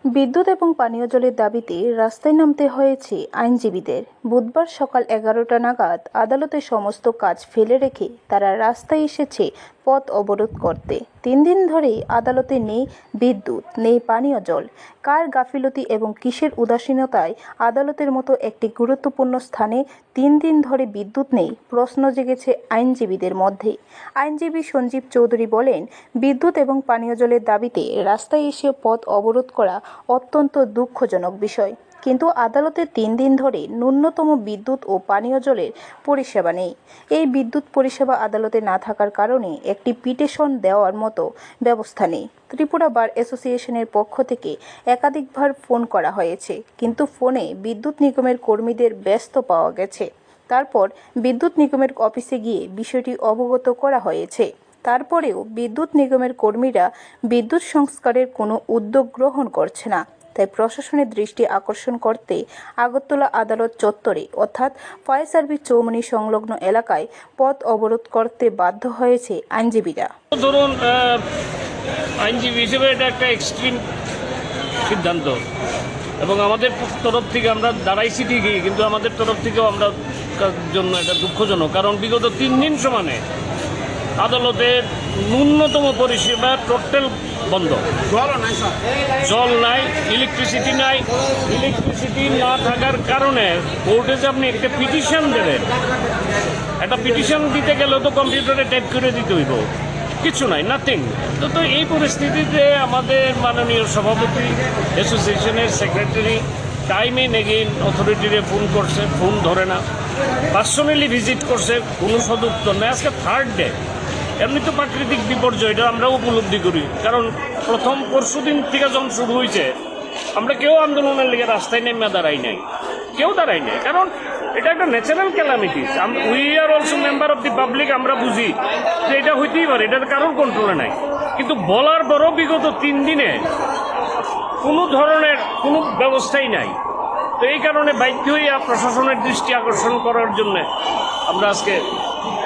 বিদ্যুৎ এবং পানীয় জলের দাবিতে রাস্তায় নামতে হয়েছে আইনজীবীদের। বুধবার সকাল 11টা নাগাদ আদালতে সমস্ত কাজ ফেলে রেখে তারা রাস্তায় এসেছে পথ অবরোধ করতে। 3 দিন ধরেই আদালতে নেই বিদ্যুৎ, নেই পানীয় জল। কার গাফিলতি এবং কিসের উদাসীনতায় আদালতের মতো একটি গুরুত্বপূর্ণ স্থানে 3 দিন ধরে বিদ্যুৎ নেই, প্রশ্ন জেগেছে আইনজীবীদের মধ্যে। আইনজীবী সঞ্জীব চৌধুরী বলেন, বিদ্যুৎ এবং পানীয় জলের দাবিতে রাস্তায় এসে পথ অবরোধ করা অত্যন্ত দুঃখজনক বিষয়, কিন্তু আদালতে 3 দিন ধরে ন্যূনতম বিদ্যুৎ ও পানীয় জলের পরিষেবা নেই। এই বিদ্যুৎ পরিষেবা আদালতে না থাকার কারণে একটি পিটিশন দেওয়ার মতো ব্যবস্থা নেই। ত্রিপুরা বার অ্যাসোসিয়েশনের পক্ষ থেকে একাধিকবার ফোন করা হয়েছে, কিন্তু ফোনে বিদ্যুৎ নিগমের কর্মীদের ব্যস্ত পাওয়া গেছে। তারপর বিদ্যুৎ নিগমের অফিসে গিয়ে বিষয়টি অবগত করা হয়েছে। তারপরেও বিদ্যুৎ নিগমের কর্মীরা বিদ্যুৎ সংস্কারের কোনো উদ্যোগ গ্রহণ করছে না। তাই প্রশাসনের দৃষ্টি আকর্ষণ করতে আগরতলা আদালত চত্বরে অর্থাৎ ফায়ার সার্ভিস চৌমুহনী সংলগ্ন এলাকায় পথ অবরোধ করতে বাধ্য হয়েছে আইনজীবীরা। ধরুন, আইনজীবী হিসেবে এটা একটা এক্সট্রিম সিদ্ধান্ত এবং আমাদের তরফ থেকে আমরা দাঁড়াইছি ঠিকই, কিন্তু আমাদের তরফ থেকেও আমরা জন্য এটা দুঃখজনক। কারণ বিগত 3 দিন সমানে আদালতের ন্যূনতম পরিষেবা টোটাল বন্ধ। জল নাই, ইলেকট্রিসিটি নাই। ইলেকট্রিসিটি না থাকার কারণে কোর্টে যে আপনি একটা পিটিশন দেবেন, একটা পিটিশন দিতে গেলেও তো কম্পিউটারে টাইপ করে দিতে হইব, কিছু নাই, নাথিং। তো এই পরিস্থিতিতে আমাদের মাননীয় সভাপতি, অ্যাসোসিয়েশনের সেক্রেটারি টাইম এন্ড এগেইন অথরিটিরে ফোন করছে, ফোন ধরে না। পার্সোনালি ভিজিট করছে, কোনো সদুত্তর নেই। আজকে 3rd ডে। এমনি তো প্রাকৃতিক বিপর্যয়, এটা আমরাও উপলব্ধি করি। কারণ প্রথম পরশুদিন থেকে যখন শুরু হয়েছে, আমরা কেউ আন্দোলনের লেগে রাস্তায় নেমে দাঁড়াই নাই, কেউ দাঁড়াই নাই। কারণ এটা একটা natural calamities. We are also member of the public. আমরা বুঝি যে এটা হইতেই পারে, এটার কারোর কন্ট্রোলে নাই। কিন্তু বলার পরও বিগত 3 দিনে কোনো ধরনের কোনো ব্যবস্থাই নাই। তো এই কারণে বাধ্য হইয়া প্রশাসনের দৃষ্টি আকর্ষণ করার জন্য আমরা আজকে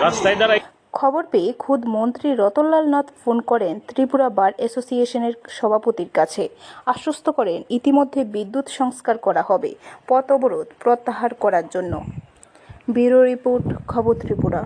রাস্তায় দাঁড়াই। খবর পেয়ে খোদ মন্ত্রী রতনলাল নাথ ফোন করেন ত্রিপুরা বার অ্যাসোসিয়েশনের সভাপতির কাছে, আশ্বস্ত করেন ইতিমধ্যে বিদ্যুৎ সংস্কার করা হবে পথ অবরোধ প্রত্যাহার করার জন্য। ব্যুরো রিপোর্ট, খবর ত্রিপুরা।